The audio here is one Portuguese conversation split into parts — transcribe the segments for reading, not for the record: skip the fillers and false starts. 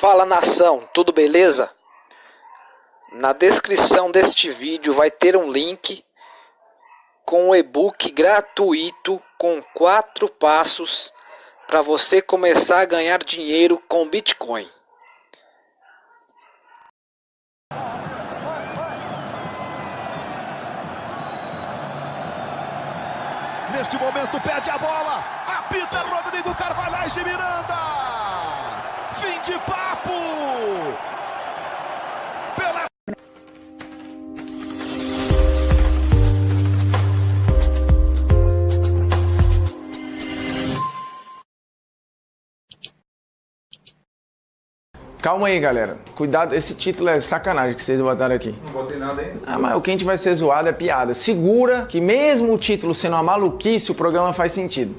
Fala nação, tudo beleza? Na descrição deste vídeo vai ter um link com um e-book gratuito com 4 passos para você começar a ganhar dinheiro com Bitcoin. Neste momento perde a bola, apita Rodrigo Carvalhais de Miranda. Fim de papo. Calma aí, galera. Cuidado, esse título é sacanagem que vocês botaram aqui. Não botei nada ainda. Ah, mas o que a gente vai ser zoado é piada. Segura que mesmo o título sendo uma maluquice, o programa faz sentido.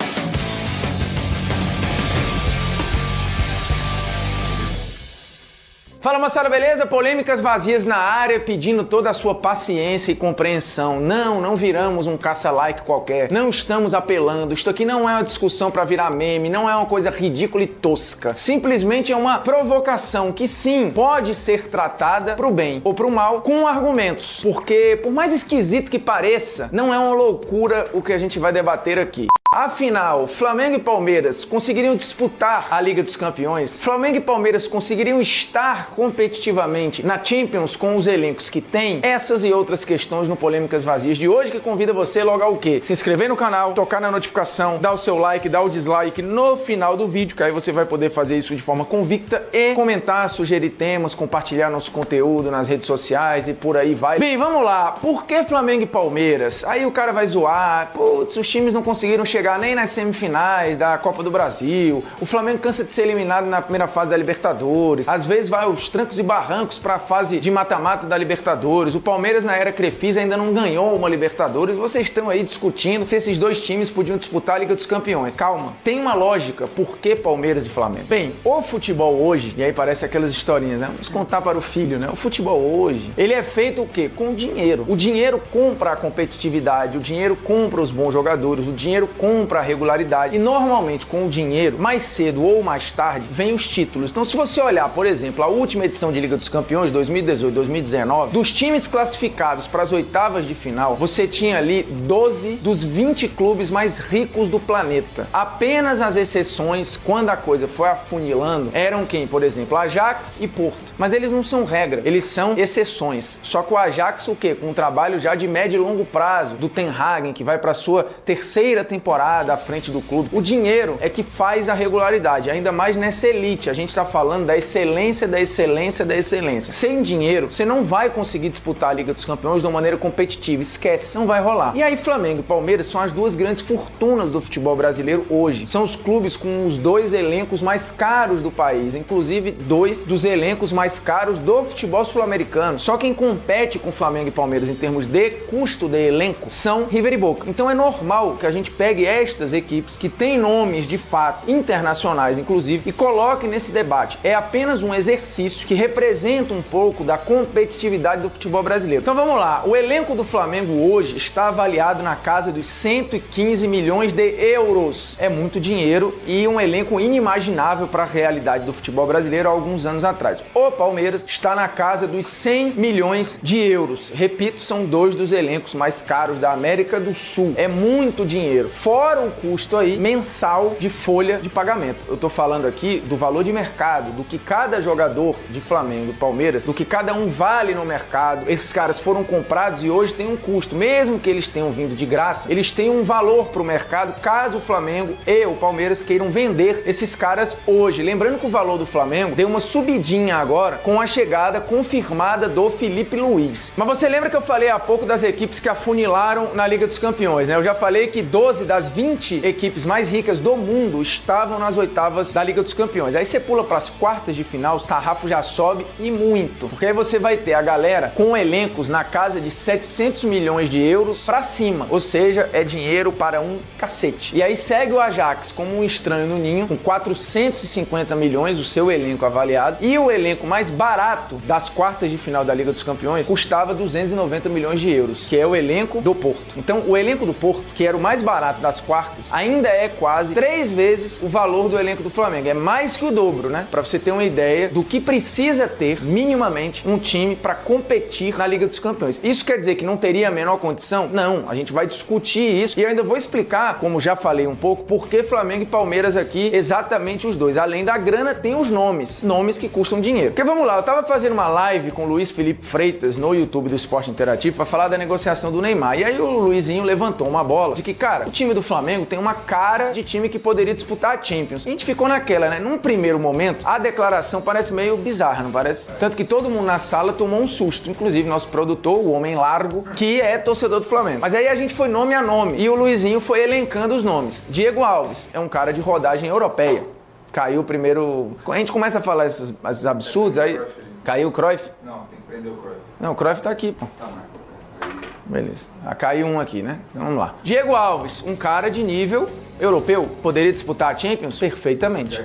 Fala moçada, beleza? Polêmicas vazias na área, pedindo toda a sua paciência e compreensão. Não viramos um caça-like qualquer, não estamos apelando, isto aqui não é uma discussão para virar meme, não é uma coisa ridícula e tosca. Simplesmente é uma provocação que sim, pode ser tratada pro bem ou pro mal com argumentos. Porque, por mais esquisito que pareça, não é uma loucura o que a gente vai debater aqui. Afinal, Flamengo e Palmeiras conseguiriam disputar a Liga dos Campeões? Flamengo e Palmeiras conseguiriam estar competitivamente na Champions com os elencos que tem? Essas e outras questões no Polêmicas Vazias de hoje, que convida você logo ao quê? Se inscrever no canal, tocar na notificação, dar o seu like, dar o dislike no final do vídeo, que aí você vai poder fazer isso de forma convicta e comentar, sugerir temas, compartilhar nosso conteúdo nas redes sociais e por aí vai. Bem, vamos lá. Por que Flamengo e Palmeiras? Aí o cara vai zoar, putz, os times não conseguiram chegar nem nas semifinais da Copa do Brasil, o Flamengo cansa de ser eliminado na primeira fase da Libertadores, às vezes vai aos trancos e barrancos para a fase de mata-mata da Libertadores, o Palmeiras na era Crefisa ainda não ganhou uma Libertadores, vocês estão aí discutindo se esses dois times podiam disputar a Liga dos Campeões. Calma, tem uma lógica, por que Palmeiras e Flamengo? Bem, o futebol hoje, e aí parece aquelas historinhas, né? Vamos contar para o filho, né? O futebol hoje, ele é feito o quê? Com dinheiro. O dinheiro compra a competitividade, o dinheiro compra os bons jogadores, o dinheiro compra a regularidade e normalmente com o dinheiro, mais cedo ou mais tarde, vem os títulos. Então se você olhar, por exemplo, a última edição de Liga dos Campeões, 2018-2019, dos times classificados para as oitavas de final, você tinha ali 12 dos 20 clubes mais ricos do planeta. Apenas as exceções, quando a coisa foi afunilando, eram quem? Por exemplo, Ajax e Porto. Mas eles não são regra, eles são exceções. Só que o Ajax, o quê? Com um trabalho já de médio e longo prazo, do Ten Hag, que vai para sua terceira temporada à frente do clube. O dinheiro é que faz a regularidade, ainda mais nessa elite. A gente está falando da excelência, da excelência, da excelência. Sem dinheiro, você não vai conseguir disputar a Liga dos Campeões de uma maneira competitiva. Esquece, não vai rolar. E aí Flamengo e Palmeiras são as duas grandes fortunas do futebol brasileiro hoje. São os clubes com os dois elencos mais caros do país, inclusive dois dos elencos mais caros do futebol sul-americano. Só quem compete com Flamengo e Palmeiras em termos de custo de elenco são River e Boca. Então é normal que a gente pegue estas equipes que têm nomes de fato internacionais, inclusive, e coloque nesse debate. É apenas um exercício que representa um pouco da competitividade do futebol brasileiro. Então vamos lá, o elenco do Flamengo hoje está avaliado na casa dos 115 milhões de euros. É muito dinheiro e um elenco inimaginável para a realidade do futebol brasileiro há alguns anos atrás. O Palmeiras está na casa dos 100 milhões de euros. Repito, são dois dos elencos mais caros da América do Sul. É muito dinheiro. Fora o custo aí mensal de folha de pagamento. Eu tô falando aqui do valor de mercado, do que cada jogador de Flamengo e Palmeiras, do que cada um vale no mercado. Esses caras foram comprados e hoje tem um custo. Mesmo que eles tenham vindo de graça, eles têm um valor pro mercado caso o Flamengo e o Palmeiras queiram vender esses caras hoje. Lembrando que o valor do Flamengo deu uma subidinha agora com a chegada confirmada do Felipe Luiz. Mas você lembra que eu falei há pouco das equipes que afunilaram na Liga dos Campeões, né? Eu já falei que 12 das 20 equipes mais ricas do mundo estavam nas oitavas da Liga dos Campeões. Aí você pula para as quartas de final, o sarrafo já sobe e muito. Porque aí você vai ter a galera com elencos na casa de 700 milhões de euros para cima. Ou seja, é dinheiro para um cacete. E aí segue o Ajax como um estranho no ninho, com 450 milhões, o seu elenco avaliado. E o elenco mais barato das quartas de final da Liga dos Campeões custava 290 milhões de euros, que é o elenco do Porto. Então, o elenco do Porto, que era o mais barato das das quartas, ainda é quase 3 vezes o valor do elenco do Flamengo. É mais que o dobro, né? Pra você ter uma ideia do que precisa ter, minimamente, um time pra competir na Liga dos Campeões. Isso quer dizer que não teria a menor condição? Não, a gente vai discutir isso e eu ainda vou explicar, como já falei um pouco, por que Flamengo e Palmeiras aqui, exatamente os dois. Além da grana, tem os nomes que custam dinheiro. Porque vamos lá, eu tava fazendo uma live com o Luiz Felipe Freitas no YouTube do Esporte Interativo pra falar da negociação do Neymar. E aí o Luizinho levantou uma bola de que, cara, o time do Flamengo tem uma cara de time que poderia disputar a Champions. E a gente ficou naquela, né? Num primeiro momento, a declaração parece meio bizarra, não parece? Tanto que todo mundo na sala tomou um susto, inclusive nosso produtor, o Homem Largo, que é torcedor do Flamengo. Mas aí a gente foi nome a nome e o Luizinho foi elencando os nomes. Diego Alves é um cara de rodagem europeia. Caiu primeiro... A gente começa a falar esses absurdos aí... Caiu o Cruyff? Não, tem que prender o Cruyff. Não, o Cruyff tá aqui, pô. Tá, Marco. Beleza. Caiu um aqui, né? Então vamos lá. Diego Alves, um cara de nível europeu. Poderia disputar a Champions? Perfeitamente.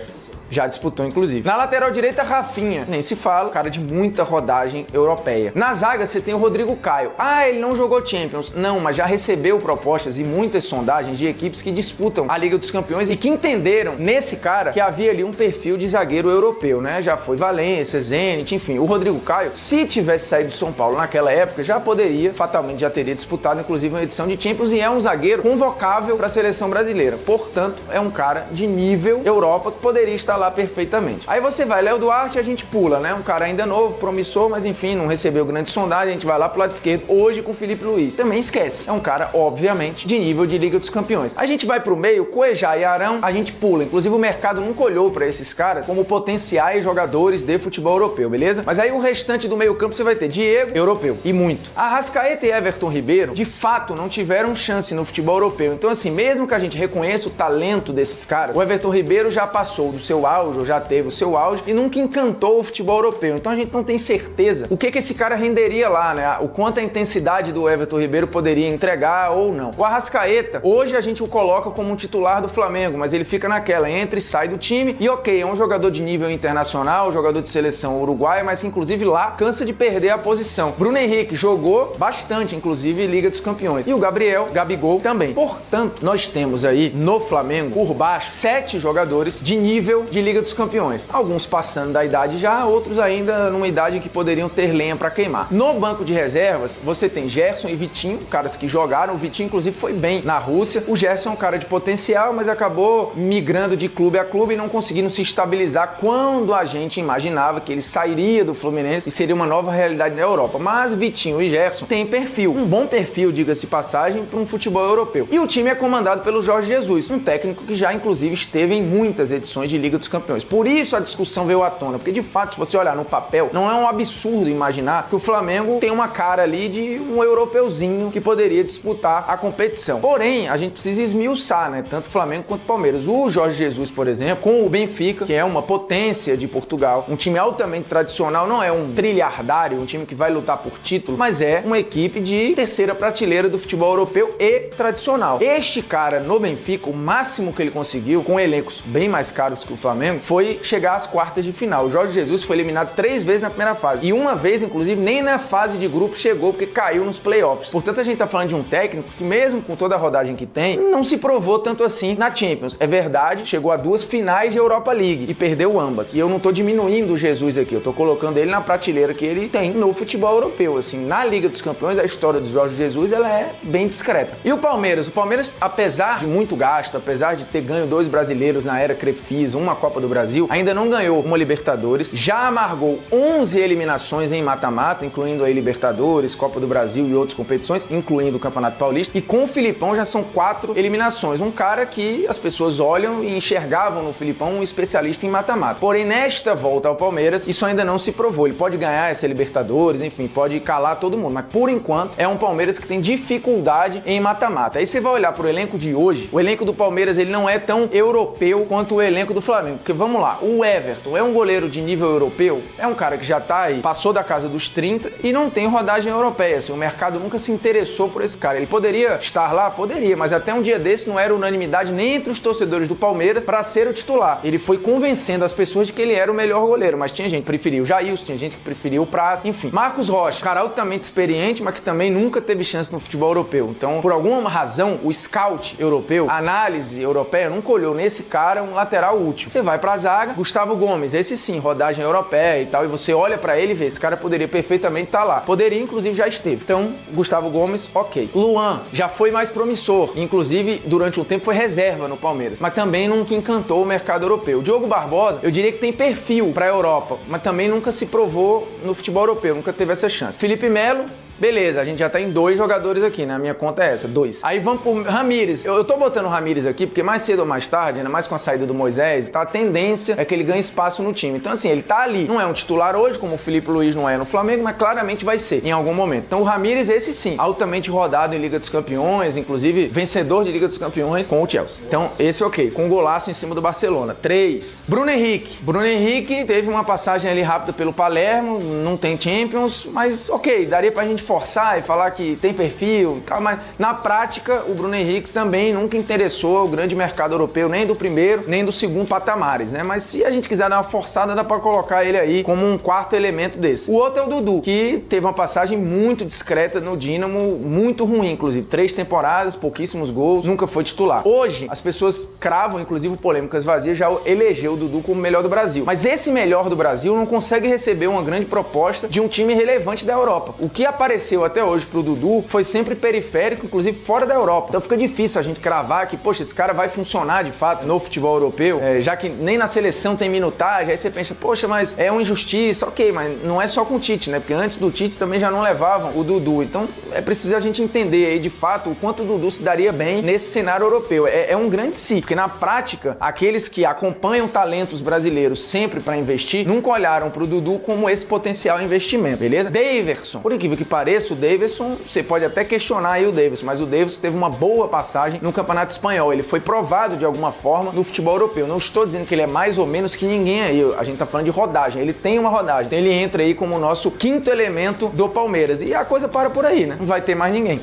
Já disputou, inclusive. Na lateral direita, Rafinha. Nem se fala, cara de muita rodagem europeia. Na zaga, você tem o Rodrigo Caio. Ah, ele não jogou Champions. Não, mas já recebeu propostas e muitas sondagens de equipes que disputam a Liga dos Campeões e que entenderam nesse cara que havia ali um perfil de zagueiro europeu, né? Já foi Valência, Zenit, enfim. O Rodrigo Caio, se tivesse saído do São Paulo naquela época, já poderia, fatalmente já teria disputado, inclusive, uma edição de Champions e é um zagueiro convocável para a seleção brasileira. Portanto, é um cara de nível Europa que poderia estar lá perfeitamente. Aí você vai, Léo Duarte, a gente pula, né? Um cara ainda novo, promissor, mas enfim, não recebeu grande sondagem, a gente vai lá pro lado esquerdo, hoje com o Felipe Luiz. Também esquece. É um cara, obviamente, de nível de Liga dos Campeões. A gente vai pro meio, Cuejá e Arão, a gente pula. Inclusive o mercado nunca olhou pra esses caras como potenciais jogadores de futebol europeu, beleza? Mas aí o restante do meio campo você vai ter Diego, europeu, e muito. Arrascaeta e Everton Ribeiro, de fato, não tiveram chance no futebol europeu. Então assim, mesmo que a gente reconheça o talento desses caras, o Everton Ribeiro já passou do seu auge, ou já teve o seu auge, e nunca encantou o futebol europeu. Então a gente não tem certeza o que esse cara renderia lá, né? O quanto a intensidade do Everton Ribeiro poderia entregar ou não. O Arrascaeta, hoje a gente o coloca como um titular do Flamengo, mas ele fica naquela, entra e sai do time, e ok, é um jogador de nível internacional, jogador de seleção uruguaia, mas que inclusive lá cansa de perder a posição. Bruno Henrique jogou bastante, inclusive Liga dos Campeões. E o Gabigol também. Portanto, nós temos aí no Flamengo, por baixo, 7 jogadores de nível de Liga dos Campeões. Alguns passando da idade já, outros ainda numa idade que poderiam ter lenha para queimar. No banco de reservas, você tem Gerson e Vitinho, caras que jogaram. O Vitinho, inclusive, foi bem na Rússia. O Gerson é um cara de potencial, mas acabou migrando de clube a clube e não conseguindo se estabilizar quando a gente imaginava que ele sairia do Fluminense e seria uma nova realidade na Europa. Mas Vitinho e Gerson têm perfil, um bom perfil, diga-se passagem, para um futebol europeu. E o time é comandado pelo Jorge Jesus, um técnico que já, inclusive, esteve em muitas edições de Liga dos Campeões. Por isso a discussão veio à tona, porque de fato, se você olhar no papel, não é um absurdo imaginar que o Flamengo tem uma cara ali de um europeuzinho que poderia disputar a competição. Porém, a gente precisa esmiuçar, né? Tanto Flamengo quanto Palmeiras. O Jorge Jesus, por exemplo, com o Benfica, que é uma potência de Portugal, um time altamente tradicional, não é um trilhardário, um time que vai lutar por título, mas é uma equipe de terceira prateleira do futebol europeu e tradicional. Este cara no Benfica, o máximo que ele conseguiu, com elencos bem mais caros que o Flamengo, foi chegar às quartas de final. O Jorge Jesus foi eliminado 3 vezes na primeira fase. E uma vez, inclusive, nem na fase de grupo chegou, porque caiu nos playoffs. Portanto, a gente tá falando de um técnico que, mesmo com toda a rodagem que tem, não se provou tanto assim na Champions. É verdade, chegou a 2 finais de Europa League e perdeu ambas. E eu não tô diminuindo o Jesus aqui, eu tô colocando ele na prateleira que ele tem no futebol europeu. Assim, na Liga dos Campeões, a história do Jorge Jesus, ela é bem discreta. E o Palmeiras? O Palmeiras, apesar de muito gasto, apesar de ter ganho 2 brasileiros na era Crefisa, uma Copa do Brasil, ainda não ganhou uma Libertadores, já amargou 11 eliminações em mata-mata, incluindo a Libertadores, Copa do Brasil e outras competições, incluindo o Campeonato Paulista, e com o Filipão já são 4 eliminações. Um cara que as pessoas olham e enxergavam no Filipão um especialista em mata-mata. Porém, nesta volta ao Palmeiras, isso ainda não se provou. Ele pode ganhar essa Libertadores, enfim, pode calar todo mundo, mas por enquanto é um Palmeiras que tem dificuldade em mata-mata. Aí você vai olhar pro elenco de hoje, o elenco do Palmeiras ele não é tão europeu quanto o elenco do Flamengo. porque vamos lá, o Everton é um goleiro de nível europeu, é um cara que já tá aí, passou da casa dos 30 e não tem rodagem europeia, assim, o mercado nunca se interessou por esse cara. Ele poderia estar lá? Poderia, mas até um dia desse não era unanimidade nem entre os torcedores do Palmeiras para ser o titular. Ele foi convencendo as pessoas de que ele era o melhor goleiro, mas tinha gente que preferiu o Jailson, tinha gente que preferiu o Praz, enfim. Marcos Rocha, cara altamente experiente, mas que também nunca teve chance no futebol europeu. Então, por alguma razão, o scout europeu, a análise europeia, nunca olhou nesse cara um lateral útil. Você vai pra zaga, Gustavo Gomes, esse sim, rodagem europeia e tal, e você olha pra ele e vê, esse cara poderia perfeitamente estar lá. Poderia, inclusive, já esteve. Então, Gustavo Gomes, ok. Luan já foi mais promissor, inclusive, durante um tempo foi reserva no Palmeiras, mas também nunca encantou o mercado europeu. Diogo Barbosa, eu diria que tem perfil pra Europa, mas também nunca se provou no futebol europeu, nunca teve essa chance. Felipe Melo, beleza, a gente já tá em 2 jogadores aqui, né? A minha conta é essa, 2. Aí vamos pro Ramírez. Eu tô botando o Ramírez aqui porque mais cedo ou mais tarde, ainda mais com a saída do Moisés, tá, a tendência é que ele ganhe espaço no time. Então assim, ele tá ali. Não é um titular hoje, como o Felipe Luiz não é no Flamengo, mas claramente vai ser em algum momento. Então o Ramírez, esse sim, altamente rodado em Liga dos Campeões, inclusive vencedor de Liga dos Campeões com o Chelsea. Então esse ok, com um golaço em cima do Barcelona. 3. Bruno Henrique. Bruno Henrique teve uma passagem ali rápida pelo Palermo, não tem Champions, mas ok, daria pra gente forçar e falar que tem perfil e tal, mas na prática o Bruno Henrique também nunca interessou o grande mercado europeu, nem do primeiro, nem do segundo patamares, né? Mas se a gente quiser dar uma forçada, dá pra colocar ele aí como um quarto elemento desse. O outro é o Dudu, que teve uma passagem muito discreta no Dínamo, muito ruim, inclusive. 3 temporadas, pouquíssimos gols, nunca foi titular. Hoje, as pessoas cravam, inclusive Polêmicas Vazias, já elegeu o Dudu como o melhor do Brasil. Mas esse melhor do Brasil não consegue receber uma grande proposta de um time relevante da Europa. O que apareceu até hoje pro Dudu foi sempre periférico, inclusive fora da Europa. Então fica difícil a gente cravar que, poxa, esse cara vai funcionar de fato no futebol europeu, já que nem na seleção tem minutagem, aí você pensa, poxa, mas é uma injustiça, ok, mas não é só com o Tite, né? Porque antes do Tite também já não levavam o Dudu. Então é preciso a gente entender aí de fato o quanto o Dudu se daria bem nesse cenário europeu. É um grande si, porque na prática, aqueles que acompanham talentos brasileiros sempre para investir, nunca olharam pro Dudu como esse potencial investimento, beleza? Daverson, por incrível que pareça, o Daverson, você pode até questionar aí o Daverson, mas o Daverson teve uma boa passagem no Campeonato Espanhol. Ele foi provado de alguma forma no futebol europeu. Não estou dizendo que ele é mais ou menos que ninguém aí. A gente tá falando de rodagem. Ele tem uma rodagem. Então ele entra aí como o nosso quinto elemento do Palmeiras. E a coisa para por aí, né? Não vai ter mais ninguém.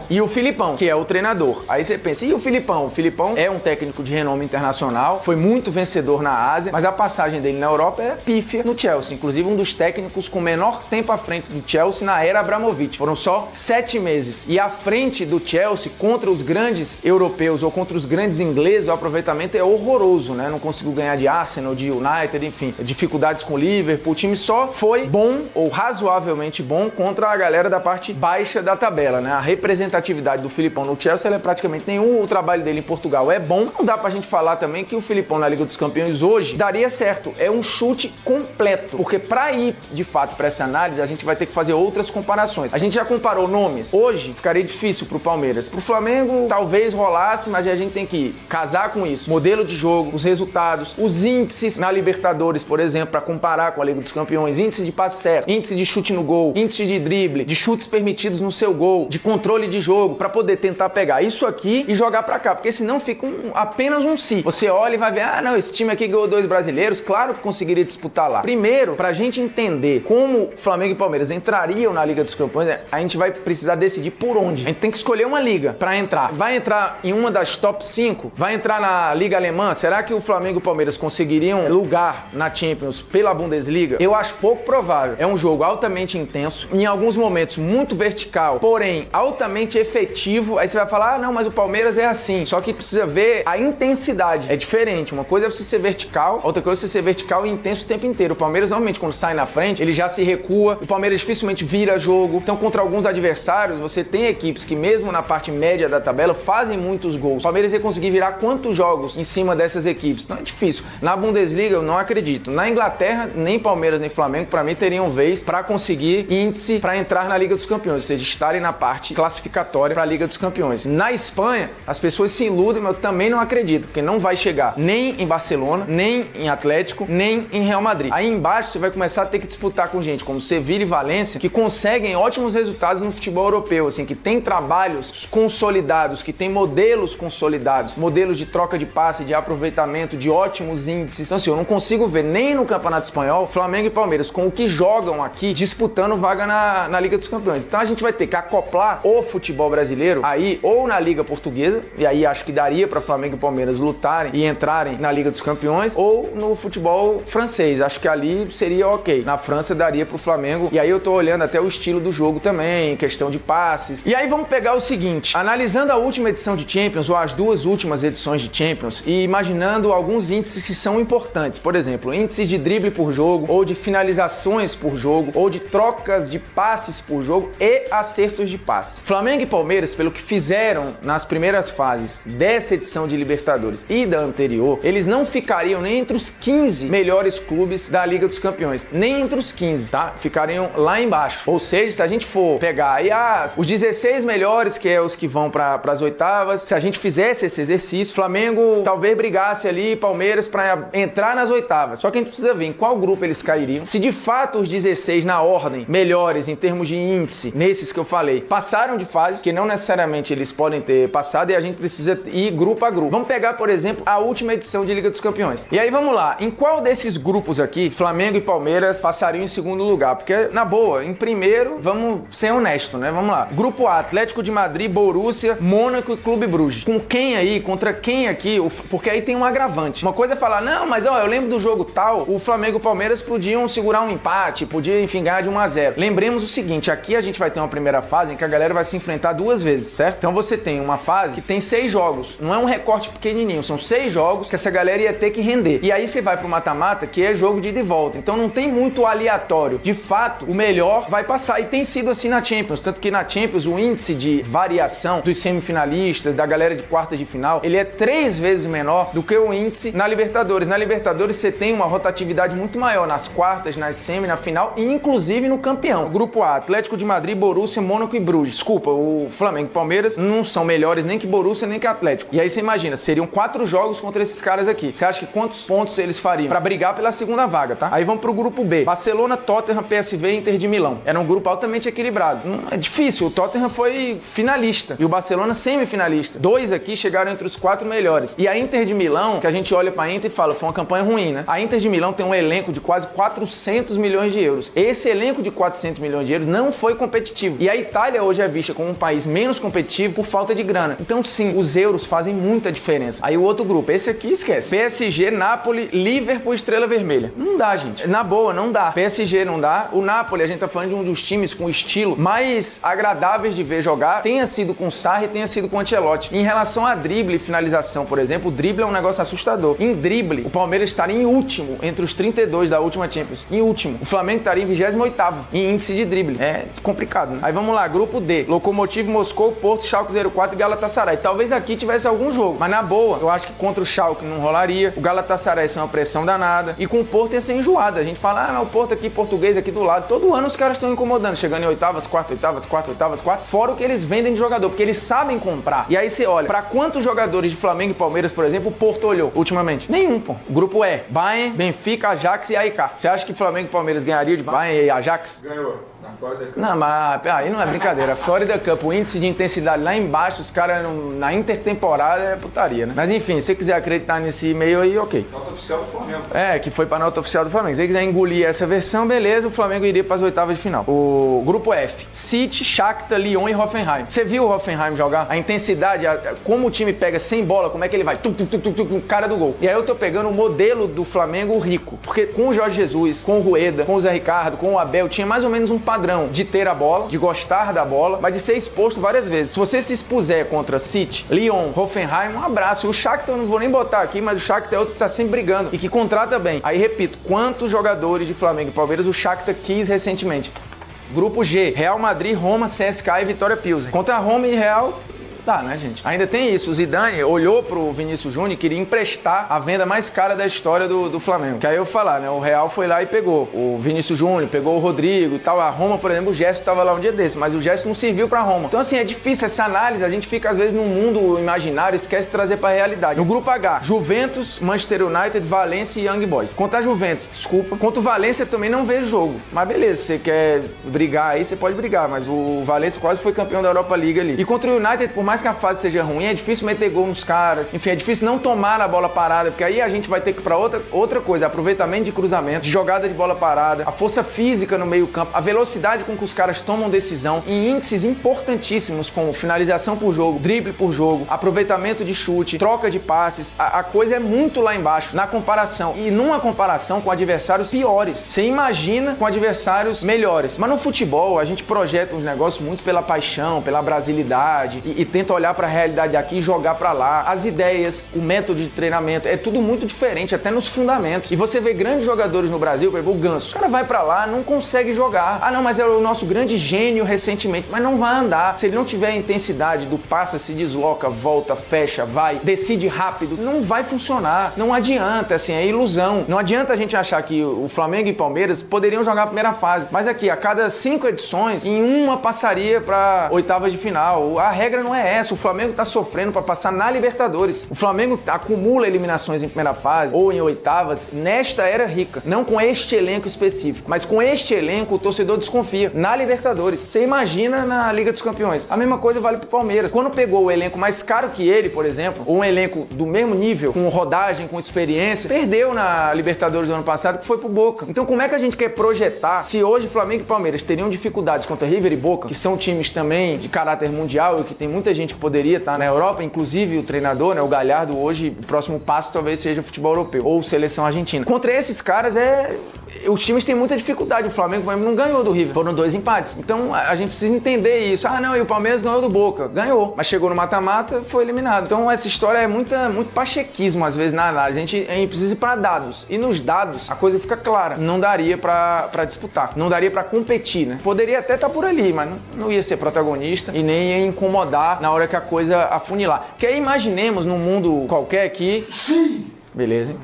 E o Filipão, que é o treinador. Aí você pensa, e o Filipão? O Filipão é um técnico de renome internacional, foi muito vencedor na Ásia, mas a passagem dele na Europa é pífia no Chelsea. Inclusive um dos técnicos com menor tempo à frente do Chelsea na era Abramovich. Foram só 7 meses. E à frente do Chelsea, contra os grandes europeus ou contra os grandes ingleses, o aproveitamento é horroroso, né? Não conseguiu ganhar de Arsenal, de United, enfim. Dificuldades com o Liverpool. O time só foi bom, ou razoavelmente bom, contra a galera da parte baixa da tabela, né? A representatividade do Filipão no Chelsea ela é praticamente nenhum. O trabalho dele em Portugal é bom. Não dá pra gente falar também que o Filipão na Liga dos Campeões hoje daria certo. É um chute completo. Porque pra ir, de fato, pra essa análise, a gente vai ter que fazer outras comparações. A gente já comparou nomes. Hoje, ficaria difícil pro Palmeiras. Pro Flamengo, talvez rolasse, mas a gente tem que casar com isso. Modelo de jogo, os resultados, os índices na Libertadores, por exemplo, pra comparar com a Liga dos Campeões. Índice de passe certo, índice de chute no gol, índice de drible, de chutes permitidos no seu gol, de controle de jogo, para poder tentar pegar isso aqui e jogar para cá, porque senão fica apenas um si. Você olha e vai ver, não, esse time aqui ganhou 2 brasileiros, claro que conseguiria disputar lá. Primeiro, pra gente entender como Flamengo e Palmeiras entrariam na Liga dos Campeões, a gente vai precisar decidir por onde. A gente tem que escolher uma liga para entrar. Vai entrar em uma das top 5? Vai entrar na Liga Alemã? Será que o Flamengo e o Palmeiras conseguiriam lugar na Champions pela Bundesliga? Eu acho pouco provável. É um jogo altamente intenso, em alguns momentos muito vertical, porém altamente efetivo. Aí você vai falar, não, mas o Palmeiras é assim. Só que precisa ver a intensidade. É diferente. Uma coisa é você ser vertical, outra coisa é você ser vertical e intenso o tempo inteiro. O Palmeiras, normalmente, quando sai na frente, ele já se recua. O Palmeiras dificilmente vira jogo. Então, contra alguns adversários, você tem equipes que, mesmo na parte média da tabela, fazem muitos gols. O Palmeiras ia conseguir virar quantos jogos em cima dessas equipes? Então, é difícil. Na Bundesliga, eu não acredito. Na Inglaterra, nem Palmeiras nem Flamengo, pra mim, teriam vez pra conseguir índice pra entrar na Liga dos Campeões, ou seja, estarem na parte classificatória. classificatória para a Liga dos Campeões. Na Espanha, as pessoas se iludem, mas eu também não acredito, porque não vai chegar nem em Barcelona, nem em Atlético, nem em Real Madrid. Aí embaixo você vai começar a ter que disputar com gente como Sevilla e Valência, que conseguem ótimos resultados no futebol europeu, assim, que tem trabalhos consolidados, que tem modelos consolidados, modelos de troca de passe, de aproveitamento, de ótimos índices. Então assim, eu não consigo ver nem no Campeonato Espanhol, Flamengo e Palmeiras, com o que jogam aqui, disputando vaga na Liga dos Campeões. Então a gente vai ter que acoplar o futebol brasileiro aí, ou na Liga Portuguesa, e aí acho que daria para Flamengo e Palmeiras lutarem e entrarem na Liga dos Campeões, ou no futebol francês. Acho que ali seria ok. Na França daria pro Flamengo, e aí eu tô olhando até o estilo do jogo também, questão de passes. E aí vamos pegar o seguinte, analisando a última edição de Champions, ou as duas últimas edições de Champions, e imaginando alguns índices que são importantes. Por exemplo, índices de drible por jogo, ou de finalizações por jogo, ou de trocas de passes por jogo e acertos de passe. Flamengo e Palmeiras, pelo que fizeram nas primeiras fases dessa edição de Libertadores e da anterior, eles não ficariam nem entre os 15 melhores clubes da Liga dos Campeões, nem entre os 15, tá? Ficariam lá embaixo. Ou seja, se a gente for pegar aí os 16 melhores, que é os que vão para as oitavas, se a gente fizesse esse exercício, Flamengo talvez brigasse ali, Palmeiras para entrar nas oitavas. Só que a gente precisa ver em qual grupo eles cairiam. Se de fato os 16 na ordem melhores em termos de índice, nesses que eu falei, passaram de fase, que não necessariamente eles podem ter passado, e a gente precisa ir grupo a grupo. Vamos pegar, por exemplo, a última edição de Liga dos Campeões. E aí vamos lá, em qual desses grupos aqui Flamengo e Palmeiras passariam em segundo lugar? Porque, na boa, em primeiro, vamos ser honestos, né? Vamos lá. Grupo A, Atlético de Madrid, Borussia, Mônaco e Clube Bruges. Com quem aí? Contra quem aqui? Porque aí tem um agravante. Uma coisa é falar, não, mas ó, eu lembro do jogo tal, o Flamengo e o Palmeiras podiam segurar um empate, podia, enfim, ganhar de 1-0. Lembremos o seguinte, aqui a gente vai ter uma primeira fase em que a galera vai se enfrentar duas vezes, certo? Então você tem uma fase que tem 6 jogos, não é um recorte pequenininho, são 6 jogos que essa galera ia ter que render. E aí você vai pro mata-mata, que é jogo de ida e volta. Então não tem muito aleatório. De fato, o melhor vai passar. E tem sido assim na Champions. Tanto que na Champions, o índice de variação dos semifinalistas, da galera de quartas de final, ele é 3 vezes menor do que o índice na Libertadores. Na Libertadores você tem uma rotatividade muito maior nas quartas, nas semi, na final e inclusive no campeão. O grupo A, Atlético de Madrid, Borussia, Mônaco e Bruges. Desculpa, o Flamengo e Palmeiras não são melhores nem que Borussia, nem que Atlético. E aí você imagina, seriam 4 jogos contra esses caras aqui. Você acha que quantos pontos eles fariam pra brigar pela segunda vaga, tá? Aí vamos pro grupo B. Barcelona, Tottenham, PSV e Inter de Milão. Era um grupo altamente equilibrado. É difícil, o Tottenham foi finalista e o Barcelona semifinalista. 2 aqui chegaram entre os 4 melhores. E a Inter de Milão, que a gente olha pra Inter e fala, foi uma campanha ruim, né? A Inter de Milão tem um elenco de quase 400 milhões de euros. Esse elenco de 400 milhões de euros não foi competitivo. E a Itália hoje é vista como um país menos competitivo por falta de grana. Então sim, os euros fazem muita diferença. Aí o outro grupo, esse aqui esquece. PSG, Napoli, Liverpool, Estrela Vermelha. Não dá, gente. Na boa, não dá. PSG não dá. O Napoli, a gente tá falando de um dos times com estilo mais agradáveis de ver jogar. Tenha sido com Sarri, tenha sido com Ancelotti. Em relação a drible e finalização, por exemplo, o drible é um negócio assustador. Em drible, o Palmeiras estaria em último entre os 32 da última Champions. Em último. O Flamengo estaria em 28º em índice de drible. É complicado, né? Aí vamos lá, grupo D. Lokomotiv Moscou, Porto, Schalke 04 e Galatasaray. Talvez aqui tivesse algum jogo, mas na boa, eu acho que contra o Schalke não rolaria. O Galatasaray ia ser uma pressão danada. E com o Porto ia ser enjoado. A gente fala, mas o Porto aqui, português aqui do lado. Todo ano os caras estão incomodando, chegando em oitavas, quartas, fora o que eles vendem de jogador, porque eles sabem comprar. E aí você olha, pra quantos jogadores de Flamengo e Palmeiras, por exemplo, o Porto olhou ultimamente? Nenhum, pô. O grupo E, Bayern, Benfica, Ajax e AEK. Você acha que Flamengo e Palmeiras ganhariam de Bayern e Ajax? Ganhou. Na Florida Cup. Não, mas aí não é brincadeira. Florida Cup, o índice de intensidade lá embaixo, os caras na intertemporada é putaria, né? Mas enfim, se você quiser acreditar nesse e-mail aí, ok. Nota oficial do Flamengo. É, que foi pra nota oficial do Flamengo. Se você quiser engolir essa versão, beleza, o Flamengo iria pras oitavas de final. O grupo F, City, Shakhtar, Lyon e Hoffenheim. Você viu o Hoffenheim jogar? A intensidade, como o time pega sem bola, como é que ele vai? Cara do gol. E aí eu tô pegando o modelo do Flamengo rico. Porque com o Jorge Jesus, com o Rueda, com o Zé Ricardo, com o Abel, tinha mais ou menos um padrão de ter a bola, de gostar da bola, mas de ser exposto várias vezes. Se você se expuser contra City, Lyon, Hoffenheim, um abraço. E o Shakhtar eu não vou nem botar aqui, mas o Shakhtar é outro que tá sempre brigando e que contrata bem. Aí repito, quantos jogadores de Flamengo e Palmeiras o Shakhtar quis recentemente? Grupo G, Real Madrid, Roma, CSKA e Vitória Pilsen. Contra Roma e Real, dá, né, gente? Ainda tem isso. O Zidane olhou pro Vinícius Júnior e queria emprestar a venda mais cara da história do Flamengo. Que aí eu vou falar, né? O Real foi lá e pegou o Vinícius Júnior, pegou o Rodrigo e tal. A Roma, por exemplo, o Gerson tava lá um dia desse, mas o Gerson não serviu pra Roma. Então, assim, é difícil essa análise. A gente fica, às vezes, num mundo imaginário, esquece de trazer pra realidade. No grupo H, Juventus, Manchester United, Valência e Young Boys. Contra a Juventus, desculpa. Contra o Valência também não vejo jogo. Mas beleza, você quer brigar aí, você pode brigar. Mas o Valência quase foi campeão da Europa League ali. E contra o United, por mais que a fase seja ruim, é difícil meter gol nos caras. Enfim, é difícil não tomar a bola parada, porque aí a gente vai ter que ir pra outra coisa. Aproveitamento de cruzamento, de jogada de bola parada, a força física no meio campo, a velocidade com que os caras tomam decisão em índices importantíssimos como finalização por jogo, drible por jogo, aproveitamento de chute, troca de passes. A coisa é muito lá embaixo na comparação. E numa comparação com adversários piores. Você imagina com adversários melhores. Mas no futebol, a gente projeta uns negócios muito pela paixão, pela brasilidade e tenta olhar pra realidade aqui e jogar pra lá. As ideias, o método de treinamento, é tudo muito diferente, até nos fundamentos. E você vê grandes jogadores no Brasil, por exemplo, o Ganso. O cara vai pra lá, não consegue jogar. Ah, não, mas é o nosso grande gênio recentemente. Mas não vai andar. Se ele não tiver a intensidade do passa, se desloca, volta, fecha, vai, decide rápido, não vai funcionar. Não adianta, assim, é ilusão. Não adianta a gente achar que o Flamengo e Palmeiras poderiam jogar a primeira fase. Mas aqui, a cada 5 edições, em uma passaria pra oitavas de final. A regra não é essa. O Flamengo tá sofrendo pra passar na Libertadores. O Flamengo acumula eliminações em primeira fase ou em oitavas nesta era rica. Não com este elenco específico, mas com este elenco o torcedor desconfia. Na Libertadores. Você imagina na Liga dos Campeões. A mesma coisa vale pro Palmeiras. Quando pegou o elenco mais caro que ele, por exemplo, ou um elenco do mesmo nível, com rodagem, com experiência, perdeu na Libertadores do ano passado, que foi pro Boca. Então como é que a gente quer projetar se hoje Flamengo e Palmeiras teriam dificuldades contra River e Boca, que são times também de caráter mundial e que tem muita gente que poderia estar na Europa, inclusive o treinador, né, o Galhardo, hoje o próximo passo talvez seja o futebol europeu ou seleção argentina. Contra esses caras os times têm muita dificuldade. O Flamengo, por exemplo, não ganhou do River. Foram 2 empates. Então, a gente precisa entender isso. Ah, não, e o Palmeiras ganhou do Boca. Ganhou. Mas chegou no mata-mata, foi eliminado. Então, essa história é muito pachequismo, às vezes, na análise. A gente precisa ir para dados. E nos dados, a coisa fica clara. Não daria para disputar. Não daria para competir, né? Poderia até estar por ali, mas não ia ser protagonista e nem ia incomodar na hora que a coisa afunilar. Porque aí, imaginemos num mundo qualquer que... Sim! Beleza, hein?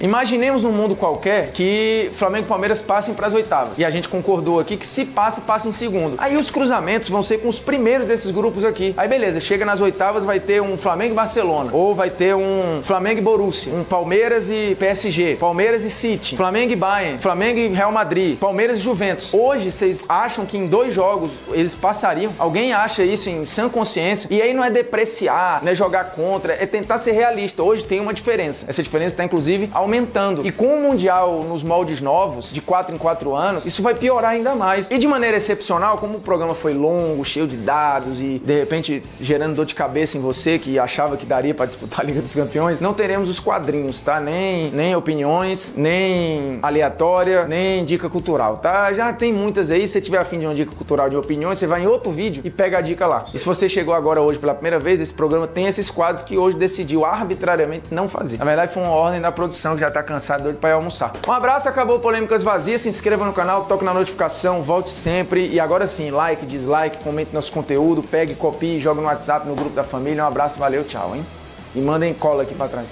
Imaginemos num mundo qualquer que Flamengo e Palmeiras passem para as oitavas. E a gente concordou aqui que se passa em segundo. Aí os cruzamentos vão ser com os primeiros desses grupos aqui. Aí beleza, chega nas oitavas, vai ter um Flamengo e Barcelona. Ou vai ter um Flamengo e Borussia. Um Palmeiras e PSG. Palmeiras e City. Flamengo e Bayern. Flamengo e Real Madrid. Palmeiras e Juventus. Hoje, vocês acham que em 2 jogos eles passariam? Alguém acha isso em sã consciência? E aí não é depreciar, não é jogar contra, é tentar ser realista. Hoje tem uma diferença. Essa diferença está, inclusive, aumentando. E com o Mundial nos moldes novos, de 4 em 4 anos, isso vai piorar ainda mais. E de maneira excepcional, como o programa foi longo, cheio de dados e, de repente, gerando dor de cabeça em você, que achava que daria para disputar a Liga dos Campeões, não teremos os quadrinhos, tá? Nem opiniões, nem aleatória, nem dica cultural, tá? Já tem muitas aí. Se você tiver afim de uma dica cultural de opiniões, você vai em outro vídeo e pega a dica lá. E se você chegou agora hoje pela primeira vez, esse programa tem esses quadros que hoje decidiu arbitrariamente não fazer. Na verdade, foi uma ordem da produção que já tá cansado, doido pra ir almoçar. Um abraço, acabou Polêmicas Vazias. Se inscreva no canal, toque na notificação, volte sempre. E agora sim, like, dislike, comente nosso conteúdo, pegue, copie, joga no WhatsApp, no grupo da família. Um abraço, valeu, tchau, hein? E mandem cola aqui pra trás.